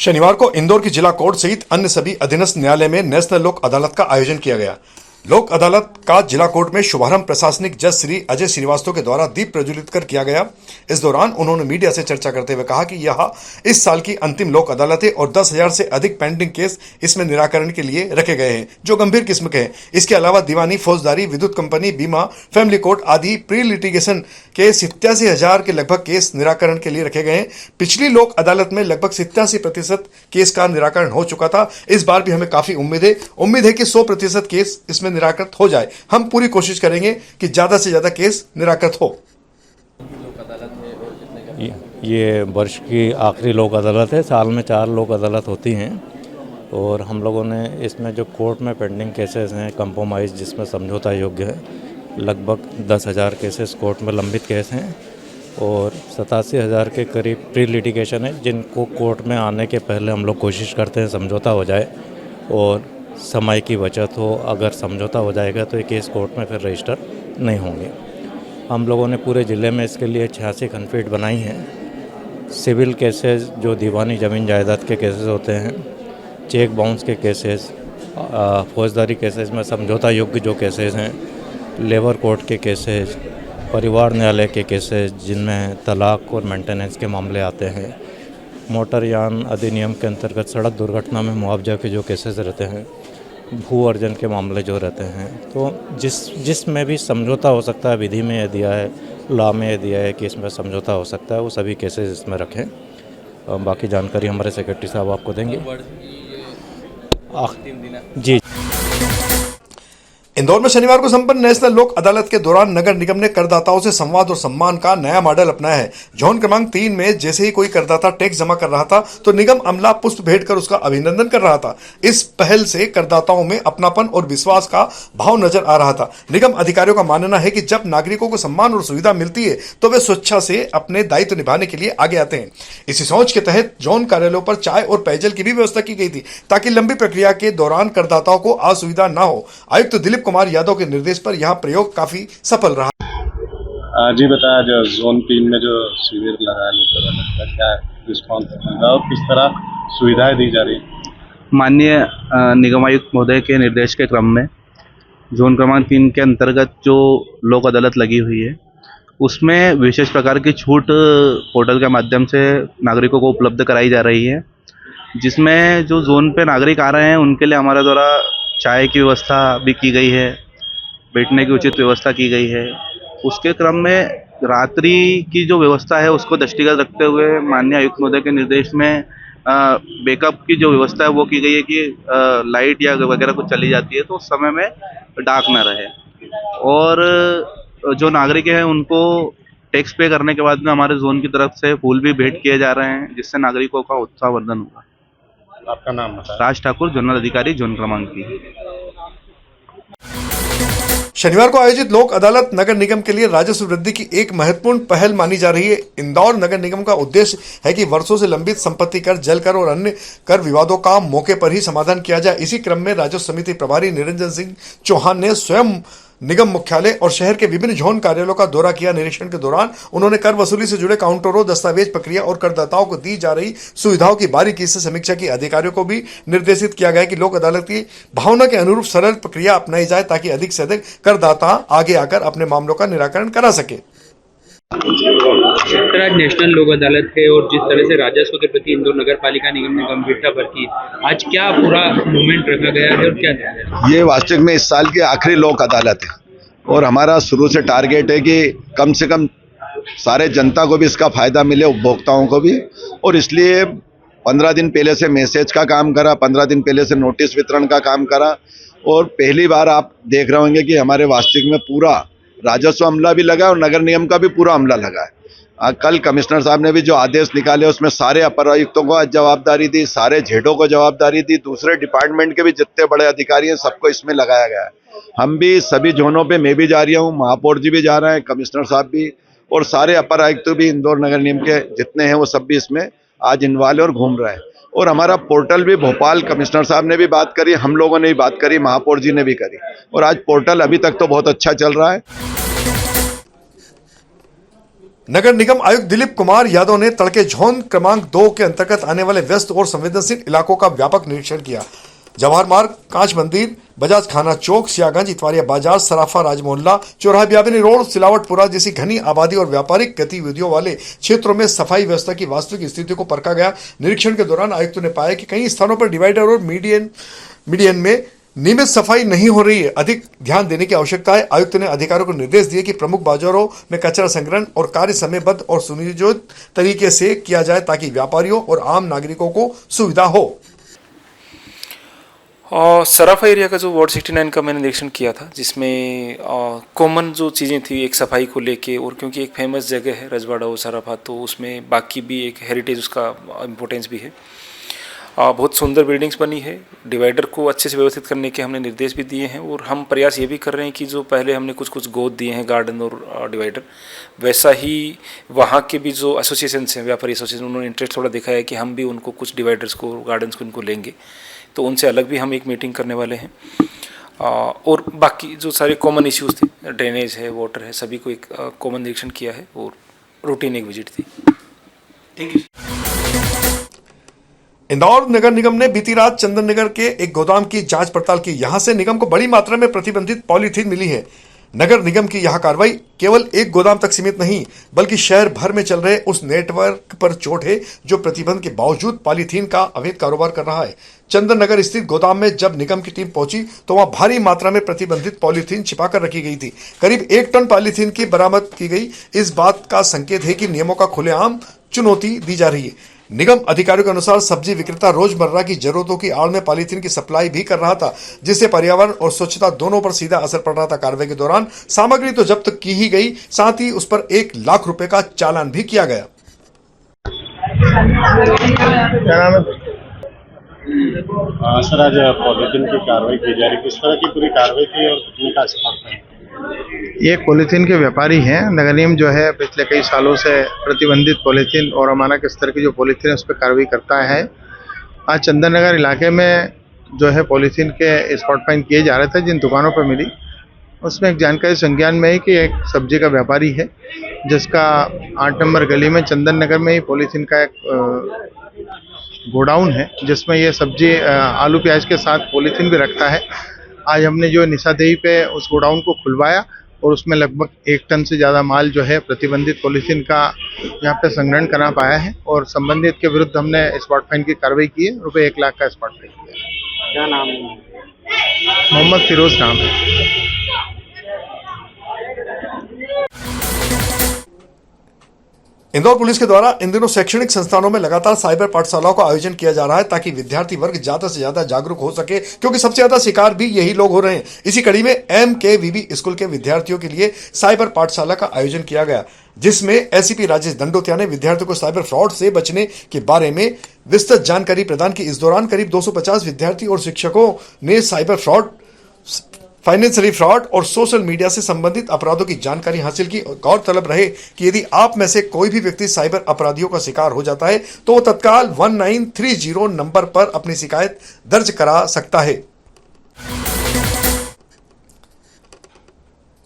शनिवार को इंदौर की जिला कोर्ट सहित अन्य सभी अधीनस्थ न्यायालय में नेशनल लोक अदालत का आयोजन किया गया। लोक अदालत का जिला कोर्ट में शुभारंभ प्रशासनिक जज श्री अजय श्रीवास्तव के द्वारा दीप प्रज्वलित कर किया गया। इस दौरान उन्होंने मीडिया से चर्चा करते हुए कहा कि यह इस साल की अंतिम लोक अदालत है और 10,000 से अधिक पेंडिंग केस इसमें निराकरण के लिए रखे गए हैं, जो गंभीर किस्म के हैं। इसके अलावा दीवानी, फौजदारी, विद्युत कंपनी, बीमा, फैमिली कोर्ट आदि प्री लिटिगेशन के 87,000 के लगभग केस निराकरण के लिए रखे गए हैं। पिछली लोक अदालत में लगभग 87% केस का निराकरण हो चुका था। इस बार भी हमें काफी उम्मीद है कि 100% केस इसमें निराकृत हो जाए। हम पूरी कोशिश करेंगे कि ज्यादा से ज्यादा केस निराकृत हो। ये वर्ष की आखिरी लोक अदालत है। साल में 4 लोक अदालत होती हैं और हम लोगों ने इसमें जो कोर्ट में पेंडिंग केसेस हैं, कंप्रोमाइज़ जिसमें समझौता योग्य है, लगभग 10,000 केसेस कोर्ट में लंबित केस हैं और 87,000 के करीब प्री लिटिगेशन है, जिनको कोर्ट में आने के पहले हम लोग कोशिश करते हैं समझौता हो जाए और समय की बचत हो। अगर समझौता हो जाएगा तो ये केस कोर्ट में फिर रजिस्टर नहीं होंगे। हम लोगों ने पूरे ज़िले में इसके लिए 86 खंडपीठ बनाई हैं। सिविल केसेस जो दीवानी ज़मीन जायदाद के केसेस होते हैं, चेक बाउंस के केसेस, फौजदारी केसेस में समझौता योग्य जो केसेस हैं, लेबर कोर्ट के केसेस, परिवार न्यायालय के केसेस जिनमें तलाक और मेंटेनेंस के मामले आते हैं, मोटरयान अधिनियम के अंतर्गत सड़क दुर्घटना में मुआवजा के जो केसेस रहते हैं, भू अर्जन के मामले जो रहते हैं, तो जिसमें भी समझौता हो सकता है, विधि में यह दिया है, लॉ में यह दिया है कि इसमें समझौता हो सकता है, वो सभी केसेस इसमें रखें। बाकी जानकारी हमारे सेक्रेटरी साहब आपको देंगे। जी। इंदौर में शनिवार को संपन्न नेशनल लोक अदालत के दौरान नगर निगम ने करदाताओं से संवाद और सम्मान का नया मॉडल अपनाया है। जोन क्रमांक 3 में जैसे ही कोई करदाता टैक्स जमा कर रहा था तो निगम अमला पुष्प भेंट कर उसका अभिनंदन कर रहा था। इस पहल से करदाताओं में अपनापन और विश्वास का भाव नजर आ रहा था। निगम अधिकारियों का मानना है कि जब नागरिकों को सम्मान और सुविधा मिलती है तो वे स्वेच्छा से अपने दायित्व निभाने के लिए आगे आते हैं। इसी सोच के तहत जोन कार्यालयों पर चाय और पेयजल की भी व्यवस्था की गई थी ताकि लंबी प्रक्रिया के दौरान करदाताओं को असुविधा न हो। आयुक्त दिलीप कुमार यादव के निर्देश पर यह प्रयोग काफी सफल रहा। जी बताया, जो जोन 3 में जो शिविर लगाया लोक अदालत का क्या रिस्पॉन्स है और किस तरह सुविधाएं दी जा रही है? माननीय निगम आयुक्त महोदय के निर्देश के क्रम में जोन क्रमांक 3 के अंतर्गत जो लोक अदालत लगी हुई है उसमें विशेष प्रकार की छूट पोर्टल के माध्यम से नागरिकों को उपलब्ध कराई जा रही है, जिसमें जो जोन पे नागरिक आ रहे हैं उनके लिए हमारे द्वारा चाय की व्यवस्था भी की गई है, बैठने की उचित व्यवस्था की गई है। उसके क्रम में रात्रि की जो व्यवस्था है उसको दृष्टिगत रखते हुए माननीय आयुक्त महोदय के निर्देश में बैकअप की जो व्यवस्था है वो की गई है कि लाइट या वगैरह कुछ चली जाती है तो उस समय में डार्क न रहे। और जो नागरिक हैं उनको टैक्स पे करने के बाद में हमारे जोन की तरफ से फूल भी भेंट किए जा रहे हैं, जिससे नागरिकों का उत्साहवर्धन होगा। आपका नाम बताएं। राज ठाकुर, जोनल अधिकारी, जोन क्रमांक 3। शनिवार को आयोजित लोक अदालत नगर निगम के लिए राजस्व वृद्धि की एक महत्वपूर्ण पहल मानी जा रही है। इंदौर नगर निगम का उद्देश्य है कि वर्षों से लंबित संपत्ति कर, जल कर और अन्य कर विवादों का मौके पर ही समाधान किया जाए। इसी क्रम में राजस्व समिति प्रभारी निरंजन सिंह चौहान ने स्वयं निगम मुख्यालय और शहर के विभिन्न जोन कार्यालयों का दौरा किया। निरीक्षण के दौरान उन्होंने कर वसूली से जुड़े काउंटरों, दस्तावेज प्रक्रिया और करदाताओं को दी जा रही सुविधाओं की बारीकी से समीक्षा की। अधिकारियों को भी निर्देशित किया गया कि लोक अदालत की भावना के अनुरूप सरल प्रक्रिया अपनाई जाए ताकि अधिक से अधिक करदाता आगे आकर अपने मामलों का निराकरण करा सके। सर, आज नेशनल लोक अदालत है और जिस तरह से राजस्व के प्रति इंदौर नगर पालिका निगम ने गंभीरता बरती, आज क्या पूरा मूवमेंट रखा गया है और क्या? ये वास्तविक में इस साल की आखिरी लोक अदालत है और हमारा शुरू से टारगेट है कि कम से कम सारे जनता को भी इसका फायदा मिले, उपभोक्ताओं को भी। और इसलिए 15 दिन पहले से मैसेज का काम करा, 15 दिन पहले से नोटिस वितरण का काम करा और पहली बार आप देख रहे होंगे कि हमारे वास्तविक में पूरा राजस्व अमला भी लगा और नगर निगम का भी पूरा अमला लगा है। कल कमिश्नर साहब ने भी जो आदेश निकाले उसमें सारे अपर आयुक्तों को जवाबदारी दी, सारे जेडों को जवाबदारी दी, दूसरे डिपार्टमेंट के भी जितने बड़े अधिकारी हैं सबको इसमें लगाया गया है। हम भी सभी जोनों पे मैं भी जा रहा हूँ, महापौर जी भी जा रहे हैं, कमिश्नर साहब भी और सारे अपर आयुक्त भी इंदौर नगर निगम के जितने हैं वो सब भी इसमें आज इन्वॉल्व और घूम रहे हैं। और हमारा पोर्टल भी भोपाल कमिश्नर साहब ने भी बात करी, हम लोगों ने भी बात करी, महापौर जी ने भी करी और आज पोर्टल अभी तक तो बहुत अच्छा चल रहा है। नगर निगम आयुक्त दिलीप कुमार यादव ने तड़के झोन क्रमांक 2 के अंतर्गत आने वाले व्यस्त और संवेदनशील इलाकों का व्यापक निरीक्षण किया। जवाहर मार्ग, कांच मंदिर, बजाज खाना चौक, सियागंज, इतवारिया बाजार, सराफा राज मोहल्ला, चौराहा बियाबिनी रोड, सिलावटपुरा जैसी घनी आबादी और व्यापारिक गतिविधियों वाले क्षेत्रों में सफाई व्यवस्था की वास्तविक स्थिति को परखा गया। निरीक्षण के दौरान आयुक्तों ने पाया कि कई स्थानों पर डिवाइडर और मीडियन में नियमित सफाई नहीं हो रही है, अधिक ध्यान देने की आवश्यकता है। आयुक्त ने अधिकारियों को निर्देश दिए कि प्रमुख बाजारों में कचरा संग्रहण और कार्य समयबद्ध और सुनियोजित तरीके से किया जाए ताकि व्यापारियों और आम नागरिकों को सुविधा हो। और सराफा एरिया का जो वार्ड 69 का मैंने निरीक्षण किया था, जिसमें कॉमन जो चीज़ें थी एक सफाई को लेके, और क्योंकि एक फेमस जगह है रजवाड़ा और सराफा, तो उसमें बाकी भी एक हेरिटेज उसका इम्पोर्टेंस भी है। बहुत सुंदर बिल्डिंग्स बनी है। डिवाइडर को अच्छे से व्यवस्थित करने के हमने निर्देश भी दिए हैं, और हम प्रयास ये भी कर रहे हैं कि जो पहले हमने कुछ गोद दिए हैं गार्डन और डिवाइडर, वैसा ही वहाँ के भी जो एसोसिएशंस हैं, व्यापारी एसोसिएशन, उन्होंने इंटरेस्ट थोड़ा दिखाया है कि हम भी उनको कुछ डिवाइडर्स को, गार्डन्स को उनको लेंगे, तो उनसे अलग भी हम एक मीटिंग करने वाले हैं। और बाकी जो सारे कॉमन इश्यूज थे, ड्रेनेज है, वाटर है, सभी को एक कॉमन निरीक्षण किया है और रूटीन एक विजिट थी। Thank you. इंदौर नगर निगम ने बीती रात चंदन नगर के एक गोदाम की जांच पड़ताल की। यहां से निगम को बड़ी मात्रा में प्रतिबंधित पॉलीथीन मिली है। नगर निगम की यह कार्रवाई केवल एक गोदाम तक सीमित नहीं, बल्कि शहर भर में चल रहे उस नेटवर्क पर चोट है जो प्रतिबंध के बावजूद पॉलीथीन का अवैध कारोबार कर रहा है। चंदन नगर स्थित गोदाम में जब निगम की टीम पहुंची तो वहां भारी मात्रा में प्रतिबंधित पॉलीथीन छिपाकर रखी गई थी। करीब 1 टन पॉलीथीन की बरामद की गई। इस बात का संकेत है कि नियमों का खुलेआम चुनौती दी जा रही है। निगम अधिकारियों के अनुसार सब्जी विक्रेता रोजमर्रा की जरूरतों की आड़ में पॉलीथीन की सप्लाई भी कर रहा था, जिससे पर्यावरण और स्वच्छता दोनों पर सीधा असर पड़ रहा था। कार्रवाई के दौरान सामग्री तो जब्त की ही गई, साथ ही उस पर 1 लाख रुपए का चालान भी किया गया। सर, आज पॉलीथीन की कार्रवाई की जा रही, किस तरह की पूरी कार्रवाई थी और कितने का स्टॉक है? ये पॉलीथीन के व्यापारी हैं। नगर निगम जो है पिछले कई सालों से प्रतिबंधित पॉलीथीन और अमानक स्तर की जो पॉलीथीन है उस पर कार्रवाई करता है। आज चंदन नगर इलाके में जो है पॉलीथीन के स्पॉट फाइंड किए जा रहे थे। जिन दुकानों पर मिली उसमें एक जानकारी संज्ञान में है कि एक सब्जी का व्यापारी है जिसका 8 नंबर गली में चंदन नगर में ही पॉलीथीन का एक गोडाउन है, जिसमें ये सब्जी आलू प्याज के साथ पॉलीथीन भी रखता है। आज हमने जो निशादेही पे उस गोडाउन को खुलवाया और उसमें लगभग 1 टन से ज़्यादा माल जो है प्रतिबंधित पॉलीथीन का यहाँ पे संग्रहण करा पाया है, और संबंधित के विरुद्ध हमने स्पॉट फाइन की कार्रवाई की है। रुपये 1 लाख का स्पॉट फाइन किया। क्या नाम है? मोहम्मद फिरोज नाम है। इंदौर पुलिस के द्वारा इन दिनों शैक्षणिक संस्थानों में लगातार साइबर पाठशालाओं का आयोजन किया जा रहा है ताकि विद्यार्थी वर्ग ज्यादा से ज्यादा जागरूक हो सके, क्योंकि सबसे ज्यादा शिकार भी यही लोग हो रहे हैं। इसी कड़ी में MKVB स्कूल के विद्यार्थियों के लिए साइबर पाठशाला का आयोजन किया गया, जिसमें एसीपी राजेश दंडोतिया ने विद्यार्थियों को साइबर फ्रॉड से बचने के बारे में विस्तृत जानकारी प्रदान की। इस दौरान करीब 250 विद्यार्थी और शिक्षकों ने साइबर फ्रॉड, फाइनेंशियली फ्रॉड और सोशल मीडिया से संबंधित अपराधों की जानकारी हासिल की। गौरतलब रहे कि यदि आप में से कोई भी व्यक्ति साइबर अपराधियों का शिकार हो जाता है तो वो तत्काल 1930 नंबर पर अपनी शिकायत दर्ज करा सकता है।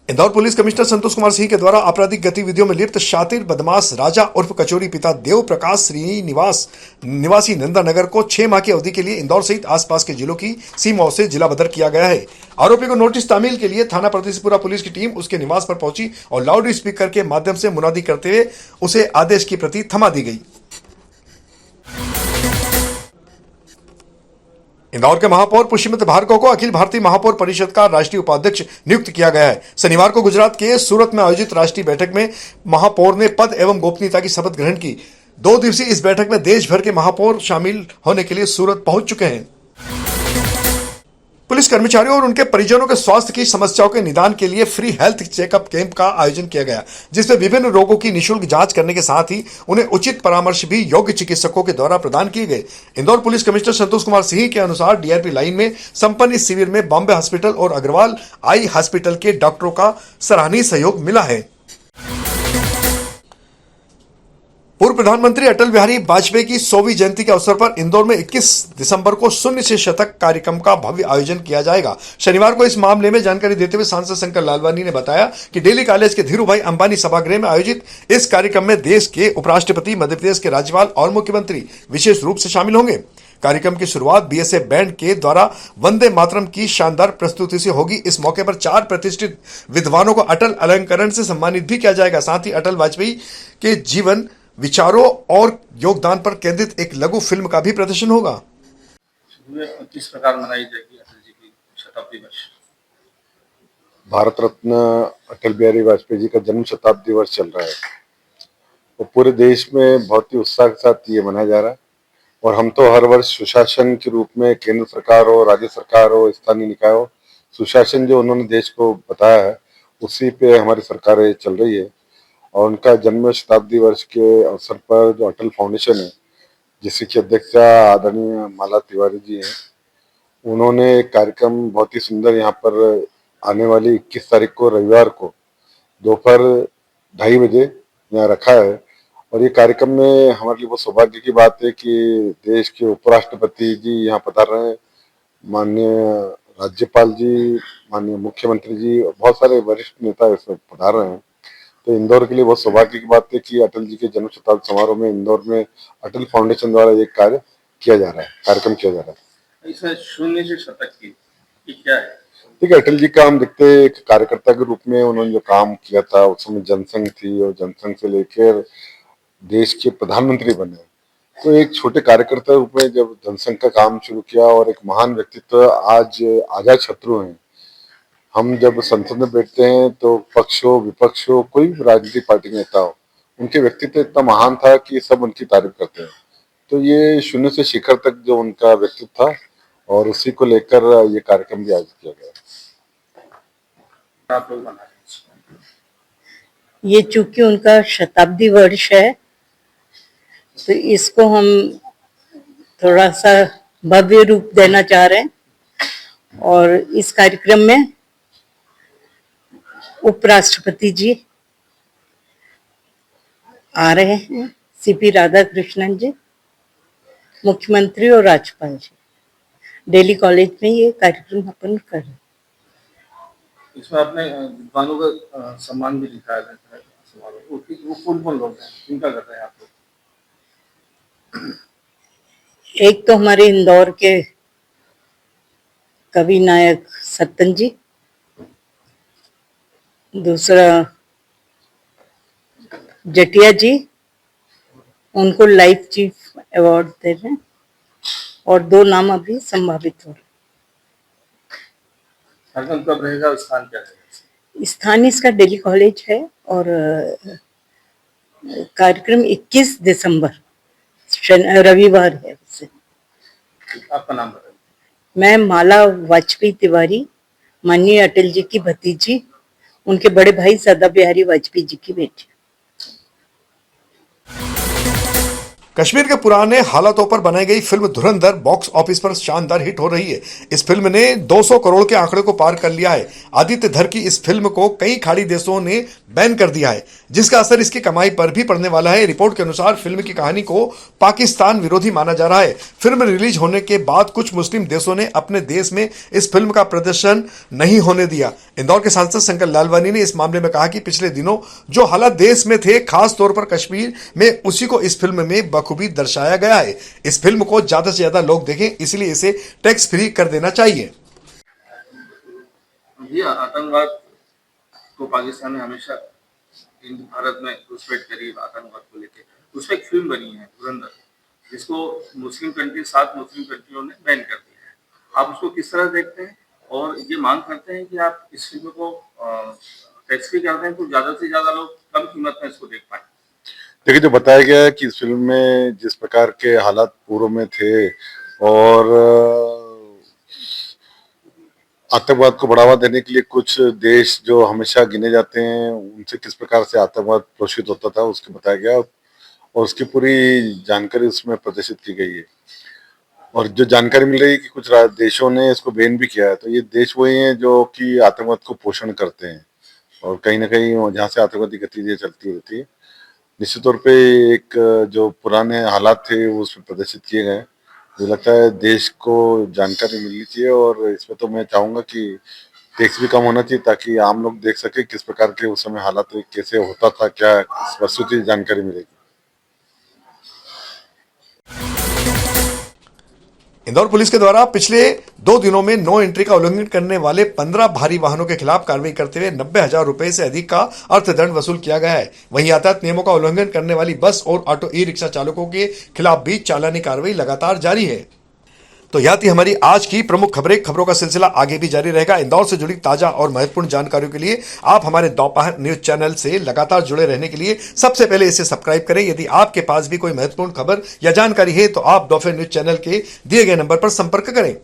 इंदौर पुलिस कमिश्नर संतोष कुमार सिंह के द्वारा आपराधिक गतिविधियों में लिप्त शातिर बदमाश राजा उर्फ कचोरी पिता देव प्रकाश श्रीनिवास निवासी नंदा नगर को 6 माह की अवधि के लिए इंदौर सहित आसपास के जिलों की सीमाओं से जिला बदर किया गया है। आरोपी को नोटिस तामील के लिए थाना प्रतिशपुरा पुलिस की टीम उसके निवास पर पहुंची और लाउड स्पीकर के माध्यम से मुनादी करते हुए उसे आदेश की प्रति थमा दी गई। इंदौर के महापौर पुष्यमित भार्गव को अखिल भारतीय महापौर परिषद का राष्ट्रीय उपाध्यक्ष नियुक्त किया गया है। शनिवार को गुजरात के सूरत में आयोजित राष्ट्रीय बैठक में महापौर ने पद एवं गोपनीयता की शपथ ग्रहण की। 2 दिवसीय इस बैठक में देश भर के महापौर शामिल होने के लिए सूरत पहुंच चुके हैं। पुलिस कर्मचारियों और उनके परिजनों के स्वास्थ्य की समस्याओं के निदान के लिए फ्री हेल्थ चेकअप कैंप का आयोजन किया गया, जिसमें विभिन्न रोगों की निःशुल्क जांच करने के साथ ही उन्हें उचित परामर्श भी योग्य चिकित्सकों के द्वारा प्रदान किए गए। इंदौर पुलिस कमिश्नर संतोष कुमार सिंह के अनुसार डीआरपी लाइन में संपन्न इस शिविर में बॉम्बे हॉस्पिटल और अग्रवाल आई हॉस्पिटल के डॉक्टरों का सराहनीय सहयोग मिला है। पूर्व प्रधानमंत्री अटल बिहारी वाजपेयी की 100वीं जयंती के अवसर पर इंदौर में 21 दिसंबर को शून्य से शतक कार्यक्रम का भव्य आयोजन किया जाएगा। शनिवार को इस मामले में जानकारी देते हुए सांसद शंकर लालवानी ने बताया कि डेली कॉलेज के धीरूभाई अंबानी सभागृह में आयोजित इस कार्यक्रम में देश के उपराष्ट्रपति, मध्य प्रदेश के राज्यपाल और मुख्यमंत्री विशेष रूप से शामिल होंगे। कार्यक्रम की शुरुआत बीएसएफ बैंड के द्वारा वंदे मातरम की शानदार प्रस्तुति से होगी। इस मौके पर 4 प्रतिष्ठित विद्वानों को अटल अलंकरण से सम्मानित भी किया जाएगा। साथ ही अटल वाजपेयी के जीवन, विचारों और योगदान पर केंद्रित एक लघु फिल्म का भी प्रदर्शन होगा। किस प्रकार मनाई जाएगी अटल जी की शताब्दी वर्ष? भारत रत्न अटल बिहारी वाजपेयी जी का जन्म शताब्दी वर्ष चल रहा है और पूरे देश में बहुत ही उत्साह के साथ ये मनाया जा रहा है। और हम तो हर वर्ष सुशासन के रूप में केंद्र सरकार हो, राज्य सरकार हो, स्थानीय निकाय हो, सुशासन जो उन्होंने देश को बताया है उसी पे हमारी सरकार चल रही है। और उनका जन्म शताब्दी वर्ष के अवसर पर जो अटल फाउंडेशन है, जिसकी अध्यक्षा आदरणीय माला तिवारी जी हैं, उन्होंने एक कार्यक्रम बहुत ही सुंदर यहाँ पर आने वाली 21 तारीख को रविवार को दोपहर 2:30 बजे यहाँ रखा है। और ये कार्यक्रम में हमारे लिए बहुत सौभाग्य की बात है कि देश के उपराष्ट्रपति जी यहाँ पधार रहे हैं, माननीय राज्यपाल जी, माननीय मुख्यमंत्री जी, बहुत सारे वरिष्ठ नेता इसमें पधार रहे हैं। तो इंदौर के लिए बहुत सौभाग्य की बात है कि अटल जी के जन्म शताब्दी समारोह में इंदौर में अटल फाउंडेशन द्वारा एक कार्य किया जा रहा है, कार्यक्रम किया जा रहा है। इसमें शून्य से शतक की ये क्या है? ठीक है, अटल जी का हम देखते हैं एक कार्यकर्ता के रूप में उन्होंने जो काम किया था, उस समय जनसंघ थी और जनसंघ से लेकर देश के प्रधानमंत्री बने। तो एक छोटे कार्यकर्ता के रूप में जब जनसंघ का काम शुरू किया और एक महान व्यक्तित्व आज आजाद शत्रु हैं। हम जब संसद में बैठते हैं तो पक्ष हो, विपक्ष हो, कोई भी राजनीतिक पार्टी के नेता हो, उनके व्यक्तित्व इतना महान था कि सब उनकी तारीफ करते हैं। तो ये शून्य से शिखर तक जो उनका व्यक्तित्व था और उसी को लेकर ये कार्यक्रम भी आयोजित किया गया। आप लोग बना रहे हैं। ये चूंकि उनका शताब्दी वर्ष है तो इसको हम थोड़ा सा भव्य रूप देना चाह रहे हैं और इस कार्यक्रम में उपराष्ट्रपति जी आ रहे हैं, सीपी राधाकृष्णन जी, मुख्यमंत्री और राज्यपाल जी। दिल्ली कॉलेज में ये कार्यक्रम अपन कर रहे हैं। इसमें आपने विद्वानों का सम्मान भी दिखाया जाता है समारोह। वो कौन लोग हैं, इनका कर रहे हैं आप लोग? एक तो हमारे इंदौर के कवि नायक सत्तन जी, दूसरा जटिया जी, उनको लाइफ चीफ अवार्ड दे रहे हैं और 2 नाम अभी संभावित हो रहे। कार्यक्रम कब रहेगा, स्थान क्या रहेगा? स्थान इसका दिल्ली कॉलेज है और कार्यक्रम 21 दिसंबर रविवार है। उससे आपका नाम बताइए। मैं माला वाजपेयी तिवारी, माननीय अटल जी की भतीजी, उनके बड़े भाई सदा बिहारी वाजपेयी जी की बेटी। कश्मीर के पुराने हालातों पर बनाई गई फिल्म धुरंधर बॉक्स ऑफिस पर शानदार हिट हो रही है। इस फिल्म ने 200 करोड़ के आंकड़े को पार कर लिया है। आदित्य धर की इस फिल्म को कई खाड़ी देशों ने बैन कर दिया है, जिसका असर इसकी कमाई पर भी पड़ने वाला है। रिपोर्ट के अनुसार फिल्म की कहानी को पाकिस्तान विरोधी माना जा रहा है। फिल्म रिलीज होने के बाद कुछ मुस्लिम देशों ने अपने देश में इस फिल्म का प्रदर्शन नहीं होने दिया। इंदौर के सांसद शंकर लालवानी ने इस मामले में कहा कि पिछले दिनों जो हालात देश में थे, खास तौर पर कश्मीर में, उसी को इस फिल्म में बखूबी दर्शाया गया है। इस फिल्म को ज्यादा से ज्यादा लोग देखें, इसलिए इसे टैक्स फ्री कर देना चाहिए। जी, आतंकवाद को पाकिस्तान ने हमेशा भारत में घुसपैठ करी। आतंकवाद को लेकर उस पर एक फिल्म बनी है धुरंधर, जिसको मुस्लिम कंट्री 7 मुस्लिम कंट्रियों ने बैन कर दिया है। आप उसको किस तरह देखते हैं और ये मांग करते हैं कि आप इस फिल्म को टैक्स फ्री कर दें तो ज्यादा से ज्यादा लोग कम कीमत में इसको देख पाए? देखिए, जो बताया गया है कि इस फिल्म में जिस प्रकार के हालात पूर्व में थे और आतंकवाद को बढ़ावा देने के लिए कुछ देश जो हमेशा गिने जाते हैं, उनसे किस प्रकार से आतंकवाद पोषित होता था उसके बताया गया और उसकी पूरी जानकारी उसमें प्रदर्शित की गई है। और जो जानकारी मिल रही है कि कुछ देशों ने इसको बैन भी किया है, तो ये देश वही हैं जो कि आतंकवाद को पोषण करते हैं और कहीं ना कहीं जहाँ से आतंकवादी गतिविधियां चलती रहती है। निश्चित तौर पे एक जो पुराने हालात थे वो उसमें प्रदर्शित किए गए। मुझे लगता है देश को जानकारी मिलनी चाहिए और इसमें तो मैं चाहूँगा कि टैक्स भी कम होना चाहिए ताकि आम लोग देख सके किस प्रकार के उस समय हालात कैसे होता था, क्या वस्तुतः जानकारी मिलेगी। इंदौर पुलिस के द्वारा पिछले 2 दिनों में नो एंट्री का उल्लंघन करने वाले 15 भारी वाहनों के खिलाफ कार्रवाई करते हुए 90,000 रुपए से अधिक का अर्थदंड वसूल किया गया है। वहीं यातायात नियमों का उल्लंघन करने वाली बस और ऑटो ई रिक्शा चालकों के खिलाफ भी चालानी कार्रवाई लगातार जारी है। तो यह थी हमारी आज की प्रमुख खबरें। खबरों का सिलसिला आगे भी जारी रहेगा। इंदौर से जुड़ी ताजा और महत्वपूर्ण जानकारियों के लिए आप हमारे दोपहर न्यूज चैनल से लगातार जुड़े रहने के लिए सबसे पहले इसे सब्सक्राइब करें। यदि आपके पास भी कोई महत्वपूर्ण खबर या जानकारी है तो आप दोपहर न्यूज चैनल के दिए गए नंबर पर संपर्क करें।